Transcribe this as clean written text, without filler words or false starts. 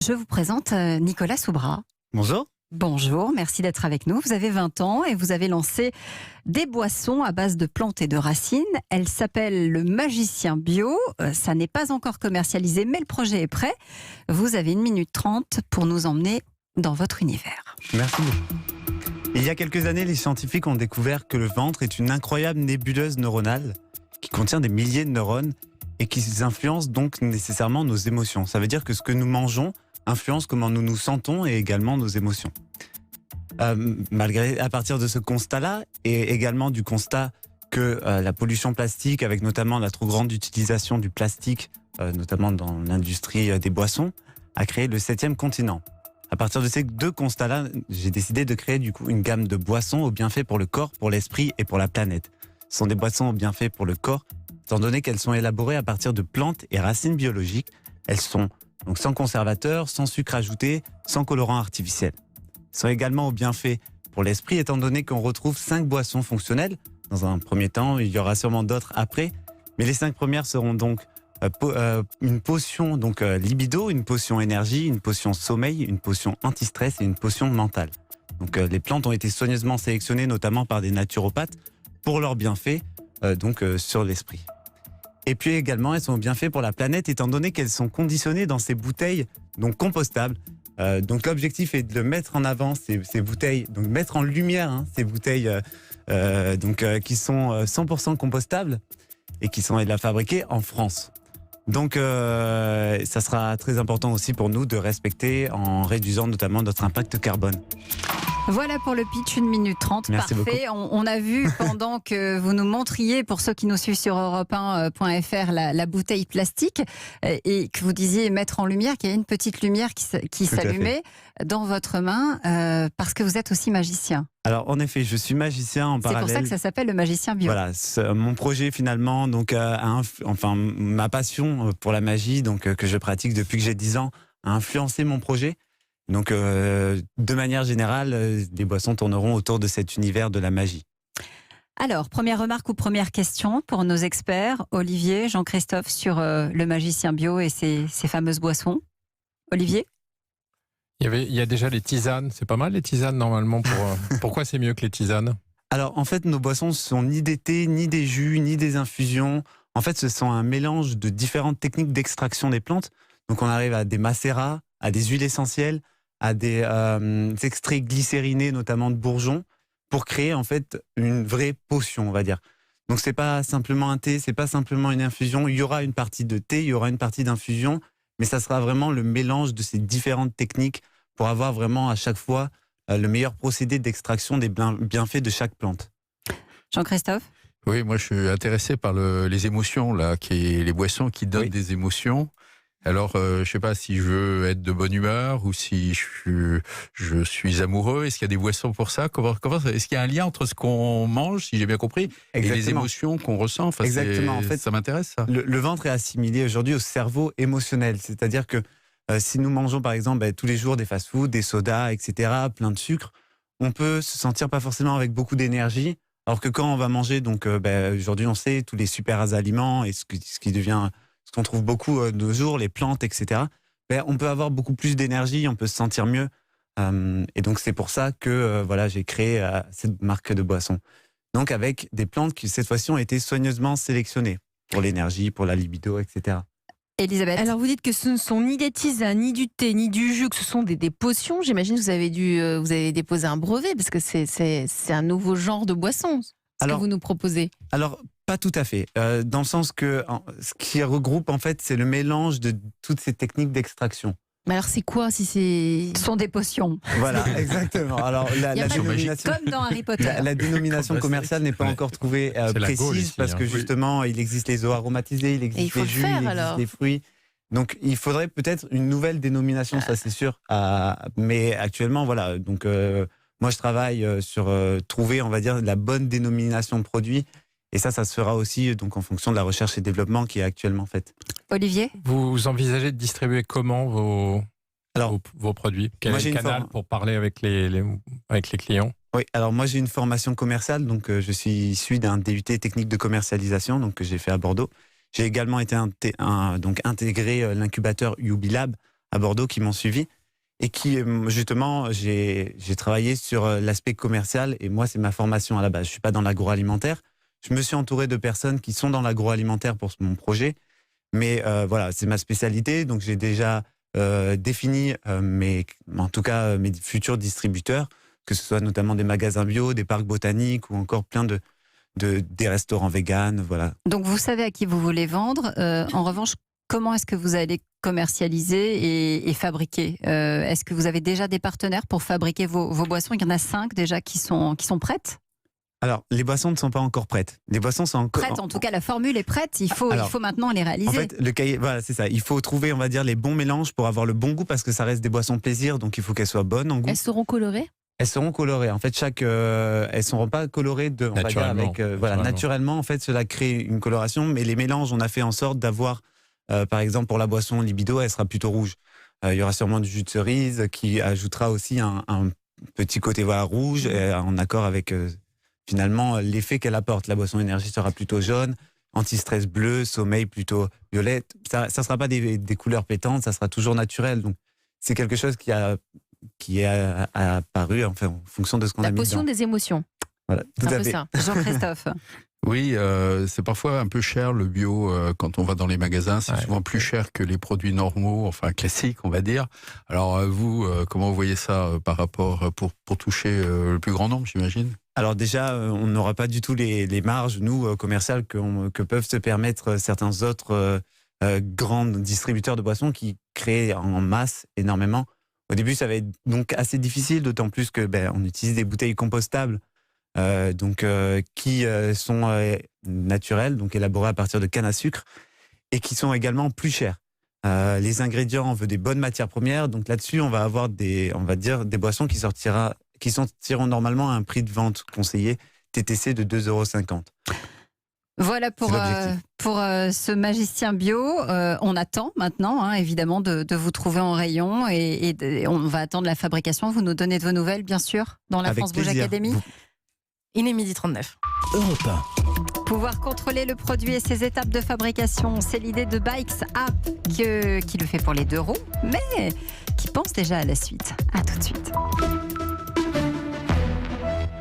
Je vous présente Nicolas Soubra. Bonjour. Bonjour, merci d'être avec nous. Vous avez 20 ans et vous avez lancé des boissons à base de plantes et de racines. Elle s'appelle le Magicien Bio. Ça n'est pas encore commercialisé, mais le projet est prêt. Vous avez 1 minute 30 pour nous emmener dans votre univers. Merci. Il y a quelques années, les scientifiques ont découvert que le ventre est une incroyable nébuleuse neuronale qui contient des milliers de neurones et qui influence donc nécessairement nos émotions. Ça veut dire que ce que nous mangeons influence comment nous nous sentons et également nos émotions. À partir de ce constat-là, et également du constat que la pollution plastique, avec notamment la trop grande utilisation du plastique, notamment dans l'industrie des boissons, a créé le 7e continent. À partir de ces deux constats-là, j'ai décidé de créer du coup une gamme de boissons aux bienfaits pour le corps, pour l'esprit et pour la planète. Ce sont des boissons aux bienfaits pour le corps, étant donné qu'elles sont élaborées à partir de plantes et racines biologiques. Elles sont donc sans conservateur, sans sucre ajouté, sans colorant artificiel. Elles sont également aux bienfaits pour l'esprit, étant donné qu'on retrouve 5 boissons fonctionnelles. Dans un premier temps, il y aura sûrement d'autres après, mais les 5 premières seront donc une potion libido, une potion énergie, une potion sommeil, une potion anti-stress et une potion mentale. Donc les plantes ont été soigneusement sélectionnées, notamment par des naturopathes, pour leurs bienfaits sur l'esprit. Et puis également, elles sont bien faites pour la planète, étant donné qu'elles sont conditionnées dans ces bouteilles donc compostables. Donc l'objectif est de mettre en avant ces bouteilles, donc mettre en lumière ces bouteilles qui sont 100% compostables et qui sont fabriquées en France. Donc ça sera très important aussi pour nous de respecter en réduisant notamment notre impact carbone. Voilà pour le pitch, 1 minute 30. Merci parfait. On a vu pendant que vous nous montriez, pour ceux qui nous suivent sur europe1.fr, la bouteille plastique et que vous disiez mettre en lumière, qu'il y a une petite lumière qui s'allumait dans votre main parce que vous êtes aussi magicien. Alors en effet, je suis magicien en parallèle. C'est pour ça que ça s'appelle le Magicien Bio. Voilà, mon projet finalement, ma passion pour la magie, que je pratique depuis que j'ai 10 ans, a influencé mon projet. Donc, de manière générale, les boissons tourneront autour de cet univers de la magie. Alors, première remarque ou première question pour nos experts, Olivier, Jean-Christophe, sur le Magicien Bio et ses fameuses boissons. Olivier ? Il y a déjà les tisanes, c'est pas mal les tisanes normalement. Pourquoi c'est mieux que les tisanes ? Alors, en fait, nos boissons ne sont ni des thés, ni des jus, ni des infusions. En fait, ce sont un mélange de différentes techniques d'extraction des plantes. Donc, on arrive à des macérats, à des huiles essentielles, à des extraits glycérinés, notamment de bourgeons, pour créer en fait une vraie potion, on va dire. Donc c'est pas simplement un thé, c'est pas simplement une infusion. Il y aura une partie de thé, il y aura une partie d'infusion, mais ça sera vraiment le mélange de ces différentes techniques pour avoir vraiment à chaque fois le meilleur procédé d'extraction des bienfaits de chaque plante. Jean-Christophe ? Oui, moi je suis intéressé par les émotions, les boissons qui donnent des émotions. Alors, je ne sais pas si je veux être de bonne humeur ou si je suis amoureux. Est-ce qu'il y a des boissons pour ça ? Est-ce qu'il y a un lien entre ce qu'on mange, si j'ai bien compris, et les émotions qu'on ressent ? Exactement. En fait, ça m'intéresse, ça. Le ventre est assimilé aujourd'hui au cerveau émotionnel. C'est-à-dire que si nous mangeons, par exemple, tous les jours des fast-foods, des sodas, etc., plein de sucre, on peut se sentir pas forcément avec beaucoup d'énergie. Alors que quand on va manger, aujourd'hui, on sait, tous les super aliments et ce qui devient... Ce qu'on trouve beaucoup de nos jours, les plantes, etc. On peut avoir beaucoup plus d'énergie, on peut se sentir mieux. Et donc c'est pour ça que j'ai créé cette marque de boisson. Donc avec des plantes qui cette fois-ci ont été soigneusement sélectionnées pour l'énergie, pour la libido, etc. Elisabeth. Alors vous dites que ce ne sont ni des tisanes, ni du thé, ni du jus, que ce sont des potions. J'imagine que vous avez déposé un brevet parce que c'est un nouveau genre de boisson. Que vous nous proposez. Alors, pas tout à fait. Dans le sens que ce qui regroupe, en fait, c'est le mélange de toutes ces techniques d'extraction. Mais alors, c'est quoi si c'est... Ce sont des potions. Voilà, exactement. Alors, la dénomination... Comme dans Harry Potter. La dénomination commerciale n'est pas encore trouvée précise ici, parce que justement, il existe les eaux aromatisées, il existe les jus, il existe les fruits. Donc, il faudrait peut-être une nouvelle dénomination, ça c'est sûr. Mais actuellement, voilà. Donc... moi, je travaille sur trouver, on va dire, la bonne dénomination de produit. Et ça se fera aussi donc, en fonction de la recherche et développement qui est actuellement faite. Olivier ? Vous envisagez de distribuer comment vos produits ? Quel est le canal pour parler avec les clients ? Oui, alors moi j'ai une formation commerciale, donc je suis issu d'un DUT technique de commercialisation donc, que j'ai fait à Bordeaux. J'ai également été intégré l'incubateur Ubilab à Bordeaux qui m'ont suivi et qui, justement, j'ai travaillé sur l'aspect commercial et moi, c'est ma formation à la base. Je ne suis pas dans l'agroalimentaire. Je me suis entouré de personnes qui sont dans l'agroalimentaire pour mon projet, mais voilà, c'est ma spécialité, donc j'ai déjà défini mes futurs distributeurs, que ce soit notamment des magasins bio, des parcs botaniques ou encore plein des restaurants véganes, voilà. Donc vous savez à qui vous voulez vendre. En revanche, comment est-ce que vous allez commercialiser et fabriquer Est-ce que vous avez déjà des partenaires pour fabriquer vos boissons? Il y en a 5 déjà qui sont prêtes. Alors, les boissons ne sont pas encore prêtes. Les boissons sont encore prêtes. En tout cas, la formule est prête. Il faut maintenant les réaliser. En fait, le cahier, voilà, c'est ça. Il faut trouver, on va dire, les bons mélanges pour avoir le bon goût, parce que ça reste des boissons plaisir, donc il faut qu'elles soient bonnes en goût. Elles seront colorées? Elles seront colorées. En fait, elles ne seront pas colorées naturellement. En fait, cela crée une coloration, mais les mélanges, on a fait en sorte d'avoir, par exemple, pour la boisson Libido, elle sera plutôt rouge. Il y aura sûrement du jus de cerise qui ajoutera aussi un petit côté rouge, en accord avec finalement l'effet qu'elle apporte. La boisson énergie sera plutôt jaune, anti-stress bleu, sommeil plutôt violet. Ça ne sera pas des couleurs pétantes, ça sera toujours naturel. Donc, c'est quelque chose qui est apparu en fonction de ce qu'on a mis dedans. La potion des émotions. Voilà, tout à fait. Ça. Jean-Christophe. Oui, c'est parfois un peu cher le bio quand on va dans les magasins. C'est souvent plus cher que les produits normaux, enfin classiques, on va dire. Alors vous, comment vous voyez ça par rapport pour toucher le plus grand nombre, j'imagine? Alors déjà, on n'aura pas du tout les marges, nous, commerciales, que peuvent se permettre certains autres grands distributeurs de boissons qui créent en masse énormément. Au début, ça va être donc assez difficile, d'autant plus que on utilise des bouteilles compostables, qui sont naturelles, donc élaborées à partir de canne à sucre, et qui sont également plus chères. Les ingrédients, on veut des bonnes matières premières, donc là-dessus, on va avoir des boissons qui sortiront normalement à un prix de vente conseillé, TTC de 2,50 €. Voilà pour ce magicien bio. On attend maintenant, évidemment, de vous trouver en rayon et on va attendre la fabrication. Vous nous donnez de vos nouvelles, bien sûr, dans la France Bouge Academy. Il est 12h39. Europe 1. Pouvoir contrôler le produit et ses étapes de fabrication, c'est l'idée de Bikes App qui le fait pour les 2 roues, mais qui pense déjà à la suite. À tout de suite.